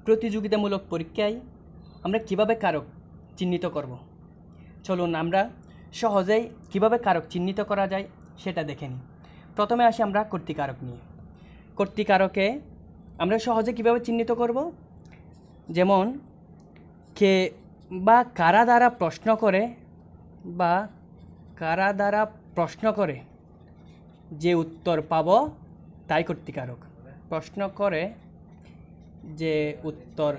প্রতিযোগিতামূলক পরীক্ষায় আমরা কিভাবে কারক চিহ্নিত করব। চলুন আমরা সহজেই কিভাবে কারক চিহ্নিত করা যায় সেটা দেখে নিই। প্রথমে আসি আমরা কর্তৃকারক নিয়ে। কর্তৃকারকে আমরা সহজে কিভাবে চিহ্নিত করব, যেমন কে বা কারা দ্বারা প্রশ্ন করে যে উত্তর পাব তাই কর্তৃকারক। প্রশ্ন করে যে উত্তর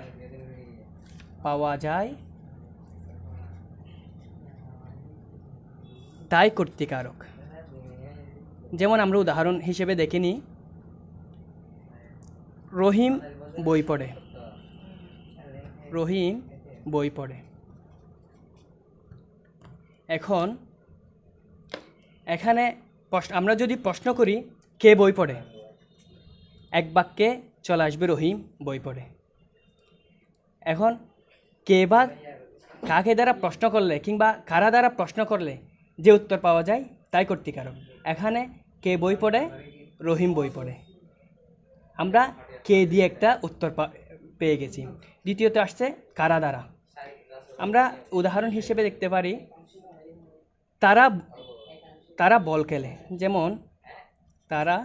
পাওয়া যায় তাই কর্তৃকারক। যেমন আমরা উদাহরণ হিসেবে দেখে নিই, রহিম বই পড়ে। রহিম বই পড়ে। এখন এখানে আমরা যদি প্রশ্ন করি কে বই পড়ে, এক বাক্যে চলে আসবে রহিম বই পড়ে। এখন কে বা কাকে দ্বারা প্রশ্ন করলে কিংবা কারা দ্বারা প্রশ্ন করলে যে উত্তর পাওয়া যায় তাই কর্তৃকারক। এখানে কে বই পড়ে, রহিম বই পড়ে। আমরা কে দিয়ে একটা উত্তর পেয়ে গেছি। দ্বিতীয়ত আসছে কারা দ্বারা। আমরা উদাহরণ হিসেবে দেখতে পারি তারা বল খেলে। যেমন তারা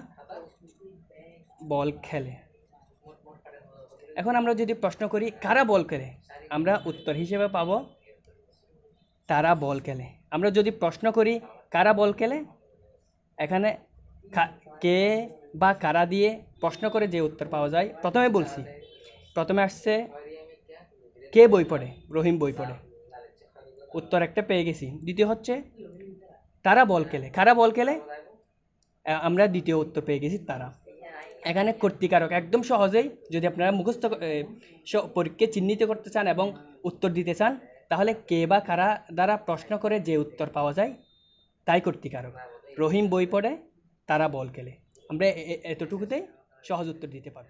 বল খেলে। এখন আমরা যদি প্রশ্ন করি কারা বল খেলে, আমরা উত্তর হিসেবে পাব তারা বল খেলে। আমরা যদি প্রশ্ন করি কারা বল খেলে, এখানে কে বা কারা দিয়ে প্রশ্ন করে যে উত্তর পাওয়া যায়, প্রথমে আসছে কে বই পড়ে, রহিম বই পড়ে, উত্তর একটা পেয়ে গেছি। দ্বিতীয় হচ্ছে তারা বল খেলে, কারা বল খেলে, আমরা দ্বিতীয় উত্তর পেয়ে গেছি তারা। এখানে কর্তৃকারক একদম সহজেই, যদি আপনারা মুখস্থ পরীক্ষা চিহ্নিত করতে চান এবং উত্তর দিতে চান, তাহলে কে বা কারা দ্বারা প্রশ্ন করে যে উত্তর পাওয়া যায় তাই কর্তৃকারক। রহিম বই পড়ে, তারা বল খেলে, আমরা এতটুকুতেই সহজ উত্তর দিতে পারব।